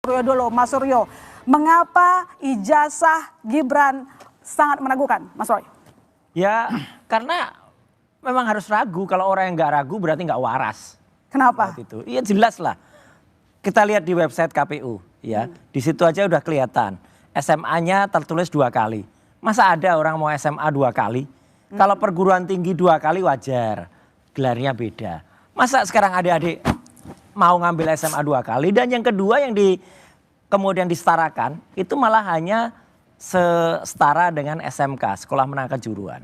Suryo dulu, Mas Suryo. Mengapa ijazah Gibran sangat meragukan, Mas Roy? Ya karena memang harus ragu, kalau orang yang nggak ragu berarti nggak waras. Kenapa? Itu. Iya jelas lah. Kita lihat di website KPU ya, di situ aja udah kelihatan. SMA-nya tertulis 2 kali. Masa ada orang mau SMA 2 kali? Kalau perguruan tinggi 2 kali wajar, gelarnya beda. Masa sekarang adik-adik mau ngambil SMA 2 kali, dan yang kedua yang kemudian disetarakan itu malah hanya setara dengan SMK, Sekolah Menengah Kejuruan.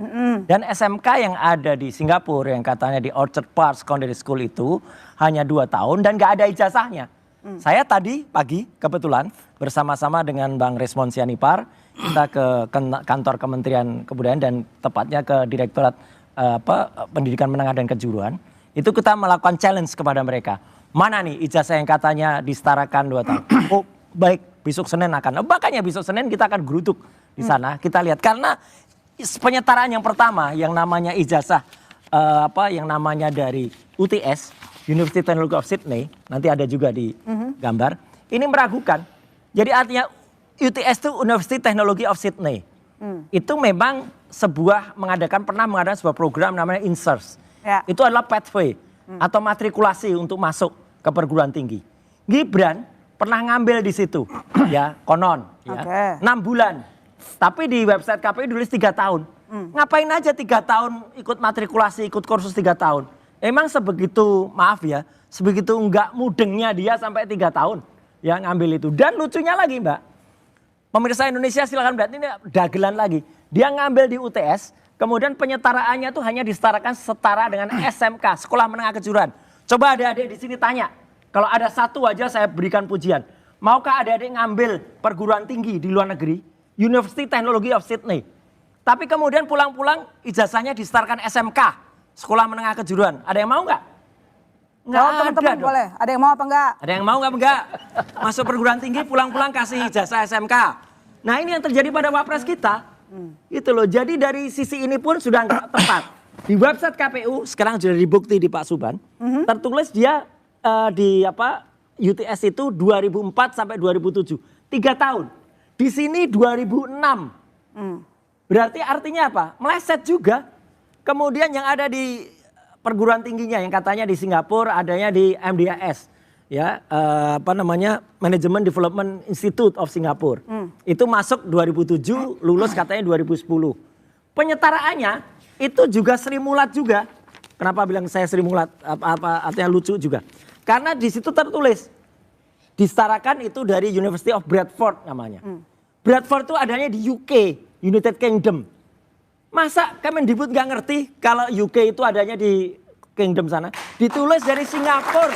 Dan SMK yang ada di Singapura yang katanya di Orchard Park Secondary School itu hanya 2 tahun dan gak ada ijazahnya. Saya tadi pagi kebetulan bersama-sama dengan Bang Resmond Sianipar, kita ke kantor Kementerian Kebudayaan dan tepatnya ke Direktorat Pendidikan Menengah dan Kejuruan. Itu kita melakukan challenge kepada mereka. Mana nih ijazah yang katanya disetarakan 2 tahun? Oh baik, besok Senin akan. Makanya besok Senin kita akan geruduk di sana. Kita lihat karena penyetaraan yang pertama yang namanya ijazah yang namanya dari UTS, University Technology of Sydney, nanti ada juga di gambar. Ini meragukan. Jadi artinya UTS itu University Technology of Sydney. Itu memang pernah mengadakan sebuah program namanya INSERS. Ya. Itu adalah pathway atau matrikulasi untuk masuk ke perguruan tinggi. Gibran pernah ngambil di situ, ya konon, ya 6 bulan. Tapi di website KPU tulis 3 tahun. Ngapain aja 3 tahun ikut matrikulasi, ikut kursus 3 tahun? Emang sebegitu, maaf ya, sebegitu enggak mudengnya dia sampai 3 tahun ya ngambil itu. Dan lucunya lagi Mbak, pemirsa Indonesia silakan lihat, ini dagelan lagi. Dia ngambil di UTS, kemudian penyetaraannya tuh hanya disetarakan setara dengan SMK, Sekolah Menengah Kejuruan. Coba adik-adik di sini tanya, kalau ada satu aja saya berikan pujian. Maukah adik-adik ngambil perguruan tinggi di luar negeri, University Technology of Sydney, tapi kemudian pulang-pulang ijazahnya disetarakan SMK, Sekolah Menengah Kejuruan. Ada yang mau nggak? Nggak ada teman-teman boleh. Ada yang mau apa enggak? Ada yang mau nggak? Masuk perguruan tinggi pulang-pulang kasih ijazah SMK. Nah ini yang terjadi pada Wapres kita. Itu loh. Jadi dari sisi ini pun sudah nggak tepat. Di website KPU sekarang sudah dibukti di Pak Suban. Tertulis dia di UTS itu 2004 sampai 2007. 3 tahun. Di sini 2006. Berarti artinya apa? Meleset juga. Kemudian yang ada di perguruan tingginya yang katanya di Singapura adanya di MDIS ya Management Development Institute of Singapore. Itu masuk 2007, lulus katanya 2010. Penyetaraannya itu juga Sri Mulat juga. Kenapa bilang saya Sri Mulat? Artinya lucu juga. Karena di situ tertulis disetarakan itu dari University of Bradford namanya. Bradford itu adanya di UK, United Kingdom. Masa Kemendikbud nggak ngerti kalau UK itu adanya di Kingdom sana? Ditulis dari Singapura.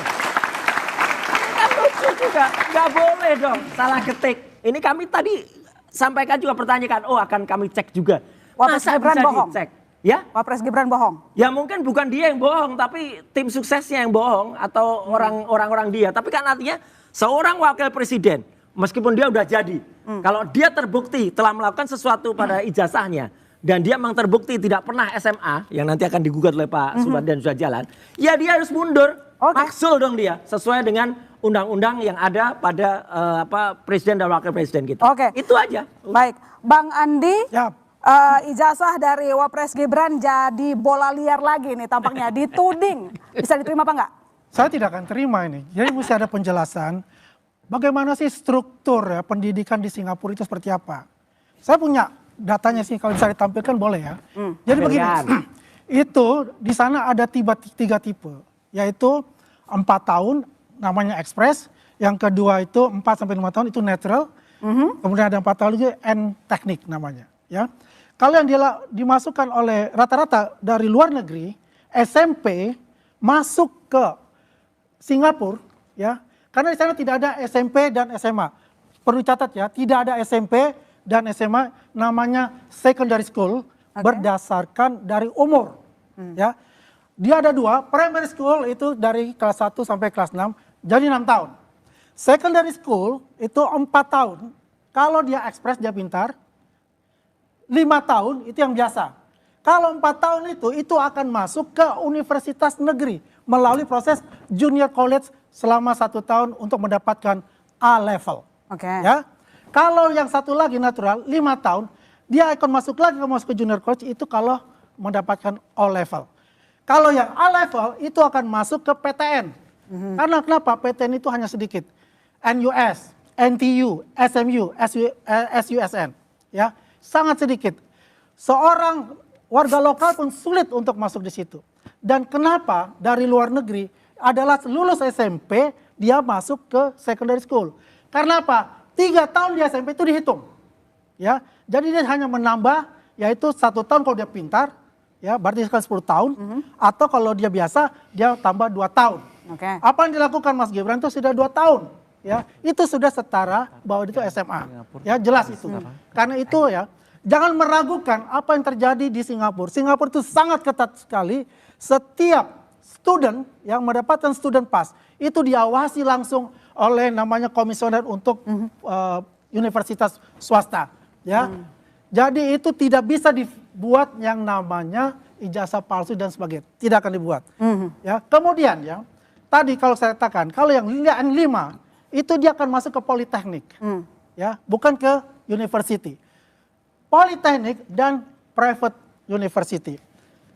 Kan lucu juga, nggak boleh dong salah ketik. Ini kami tadi sampaikan juga pertanyaan, akan kami cek juga. Wapres Gibran bohong? Dicek? Ya? Wapres Gibran bohong? Ya mungkin bukan dia yang bohong, tapi tim suksesnya yang bohong atau orang-orang dia. Tapi kan artinya seorang wakil presiden, meskipun dia udah jadi, kalau dia terbukti telah melakukan sesuatu pada ijazahnya, dan dia memang terbukti tidak pernah SMA yang nanti akan digugat oleh Pak Suban dan sudah jalan, ya dia harus mundur, maksul dong dia sesuai dengan undang-undang yang ada pada presiden dan wakil presiden kita. Itu aja. Baik, Bang Andi, ijazah dari Wapres Gibran jadi bola liar lagi nih tampaknya, dituding, bisa diterima apa enggak? Saya tidak akan terima ini. Jadi mesti ada penjelasan bagaimana sih struktur ya pendidikan di Singapura itu seperti apa. Saya punya datanya sih, kalau bisa ditampilkan boleh ya. Jadi begini, itu di sana ada 3 tipe, yaitu 4 tahun namanya ekspres, yang kedua itu 4 sampai 5 tahun itu natural, kemudian ada 4 tahun lagi teknik namanya. Ya, kalau yang dimasukkan oleh rata-rata dari luar negeri, SMP masuk ke Singapura, ya, karena di sana tidak ada SMP dan SMA. Perlu catat ya, tidak ada SMP dan SMA, namanya secondary school, berdasarkan dari umur. Ya, dia ada 2, primary school itu dari kelas 1 sampai kelas 6, jadi 6 tahun. Secondary school itu 4 tahun, kalau dia ekspres dia pintar, 5 tahun itu yang biasa. Kalau 4 tahun itu akan masuk ke universitas negeri, melalui proses junior college selama 1 tahun untuk mendapatkan A level. Oke. Ya. Kalau yang satu lagi natural 5 tahun, dia akan masuk ke junior college itu kalau mendapatkan O level. Kalau yang A level itu akan masuk ke PTN. Karena kenapa? PTN itu hanya sedikit. NUS, NTU, SMU, SUSN, ya, sangat sedikit. Seorang warga lokal pun sulit untuk masuk di situ. Dan kenapa dari luar negeri adalah lulus SMP dia masuk ke secondary school. Karena apa? 3 tahun di SMP itu dihitung, ya. Jadi dia hanya menambah, yaitu 1 tahun kalau dia pintar, ya, berarti sekitar 10 tahun. Atau kalau dia biasa, dia tambah 2 tahun. Oke. Apa yang dilakukan Mas Gibran itu sudah 2 tahun, ya. Itu sudah setara bahwa itu SMA, ya, jelas itu. Karena itu ya, jangan meragukan apa yang terjadi di Singapura. Singapura itu sangat ketat sekali. Setiap student yang mendapatkan student pass itu diawasi langsung oleh namanya komisioner untuk universitas swasta, ya. Jadi itu tidak bisa dibuat yang namanya ijazah palsu dan sebagainya, tidak akan dibuat. Ya, kemudian ya, tadi kalau saya katakan kalau yang 5 itu dia akan masuk ke politeknik, ya, bukan ke university. Politeknik dan private university.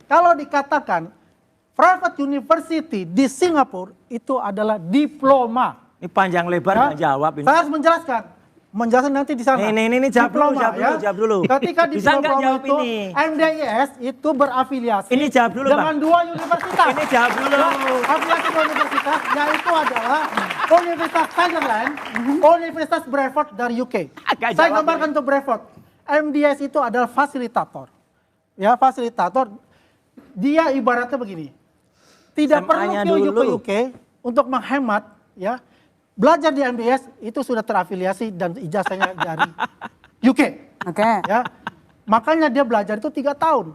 Kalau dikatakan private university di Singapura itu adalah diploma. Ini panjang lebar nggak jawab ini. Saya harus menjelaskan nanti di sana. Ini jawab dulu. Ketika di Bisa nggak diploma jawab itu, ini? MDIS itu berafiliasi Ini jawab dulu, dengan Bang. 2 universitas. Ini jawab dulu. Afiliasi 2 universitas, yaitu adalah Universitas Sunderland, Universitas Bradford dari UK. Agak Saya jawab gambarkan untuk Bradford. MDIS itu adalah fasilitator. Ya, fasilitator. Dia ibaratnya begini. Tidak perlu ke UK untuk menghemat, ya. Belajar di MBS itu sudah terafiliasi dan ijazahnya dari UK. Oke. Ya, makanya dia belajar itu 3 tahun.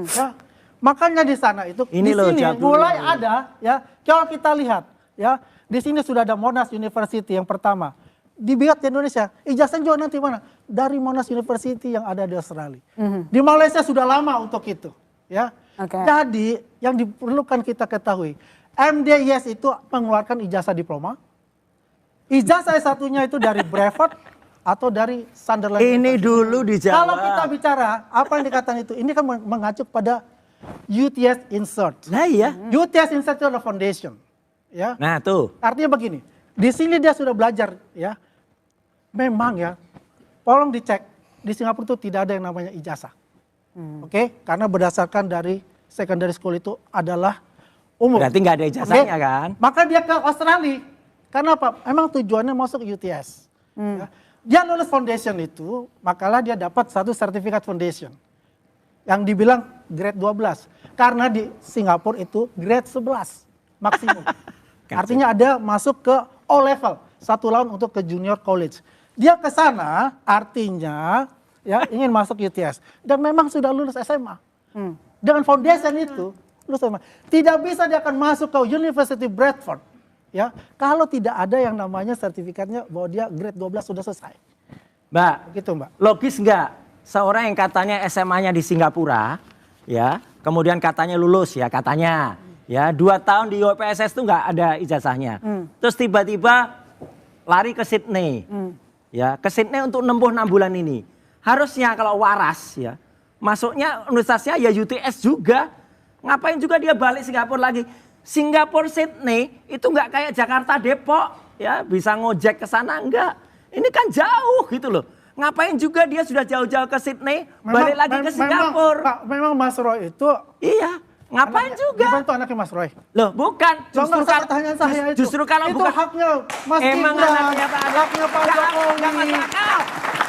Ya, makanya di sana itu Ini di loh, sini jawab dulu. mulai ada, ya. Kalau kita lihat, ya, di sini sudah ada Monash University yang pertama. Dibuat di Indonesia, ijazahnya juga nanti mana? Dari Monash University yang ada di Australia. Di Malaysia sudah lama untuk itu, ya. Oke. Jadi yang diperlukan kita ketahui, MDIS itu mengeluarkan ijazah diploma. Ijazah satunya itu dari Bradford atau dari Sunderland. Ini dulu dijawab. Kalau kita bicara apa yang dikatakan itu, ini kan mengacu pada UTS Insert. Nah iya. UTS Insert itu adalah foundation, ya. Nah tuh. Artinya begini, di sini dia sudah belajar, ya. Memang ya, tolong dicek di Singapura itu tidak ada yang namanya ijazah, oke? Karena berdasarkan dari secondary school itu adalah umum. Berarti nggak ada ijazahnya kan? Maka dia ke Australia. Karena apa? Emang tujuannya masuk UTS. Ya. Dia lulus foundation itu, makalah dia dapat satu sertifikat foundation. Yang dibilang grade 12. Karena di Singapura itu grade 11 maksimum. Artinya ada masuk ke O level, 1 tahun untuk ke junior college. Dia ke sana artinya ya ingin masuk UTS. Dan memang sudah lulus SMA. Dengan foundation itu, lulus SMA. Tidak bisa dia akan masuk ke University Bradford. Ya, kalau tidak ada yang namanya sertifikatnya bahwa dia grade 12 sudah selesai. Mbak, Gitu, Mbak. logis nggak seorang yang katanya SMA-nya di Singapura, ya, kemudian katanya lulus ya katanya, ya 2 tahun di UPSS itu nggak ada ijazahnya, terus tiba-tiba lari ke Sydney, ya ke Sydney untuk nempuh 6 bulan ini, harusnya kalau waras ya masuknya universitasnya ya UTS juga, ngapain juga dia balik Singapura lagi? Singapura Sydney itu nggak kayak Jakarta Depok, ya bisa ngojek ke sana enggak. Ini kan jauh gitu loh. Ngapain juga dia sudah jauh-jauh ke Sydney, balik lagi ke Singapura. Memang Mas Roy itu. Iya, ngapain juga? Itu anaknya Mas Roy. Loh bukan, Pertanyaan saya itu. Justru kalau itu bukan haknya Mas emang Gibran, anaknya Pak haknya Pak Jokowi. Nggak masuk akal.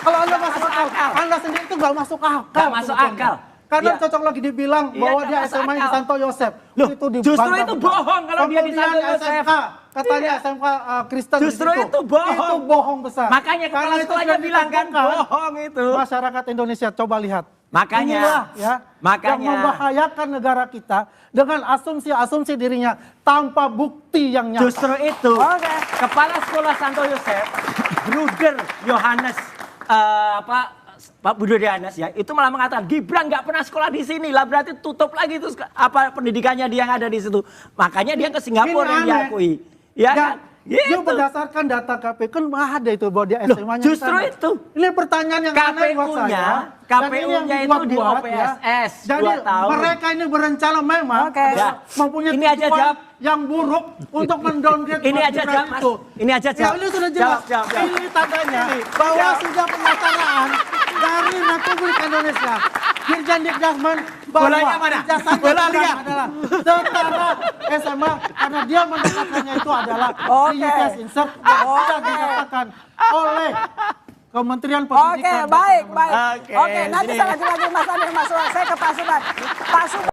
Kalau Anda masuk akal, Anda sendiri itu nggak masuk akal. Nggak masuk sebetulnya. akal. Karena Iya. cocok lagi dibilang Iya, bahwa nggak dia masuk SMA di akal. Santo Yosef. Loh, Itu justru itu bohong kalau dia di Santo Yosef. SMK, katanya Iya. SMK Kristen. Justru di situ. itu bohong. Itu bohong besar. Makanya kepala Karena itu sekolahnya sudah bilang kan ditentukan. bohong itu. Masyarakat Indonesia coba lihat. Makanya, Inilah ya yang membahayakan negara kita dengan asumsi-asumsi dirinya tanpa bukti yang nyata. Justru itu kepala sekolah Santo Yosef, Bruder Yohanes Pak Budi Yohanes ya, itu malah mengatakan Gibran nggak pernah sekolah di sini lah, berarti tutup lagi itu apa pendidikannya dia yang ada di situ. Makanya dia ke Singapura yang diakui. Ya kan? Dia berdasarkan data KPU kan ada itu bahwa dia SMA-nya. Justru itu. Ini pertanyaan yang aneh buat saya. KPU-nya itu di OPSS Jadi 2 tahun. mereka ini berencana memang mempunyai ini aja tujuan jawab. yang buruk untuk mendowngrade Ini aja Gibran jawab, Mas. itu. Ini aja jawab. Ya, ini sudah jelas. Jawab. Ini tandanya bahwa sudah pemasaran dari Republik Indonesia. Dirjen Dikdasmen bahwa Bolanya mana? ijazah Bola Gibran lihat. adalah setara SMA karena dia mendekatkannya itu adalah di UTS Insert yang sudah dinyatakan oleh Kementerian Pendidikan. Oke, baik. Oke, Oke, nanti saya lanjut lagi Mas Andi, Mas Suha. Saya ke Pak Subhan. Pak Subhan.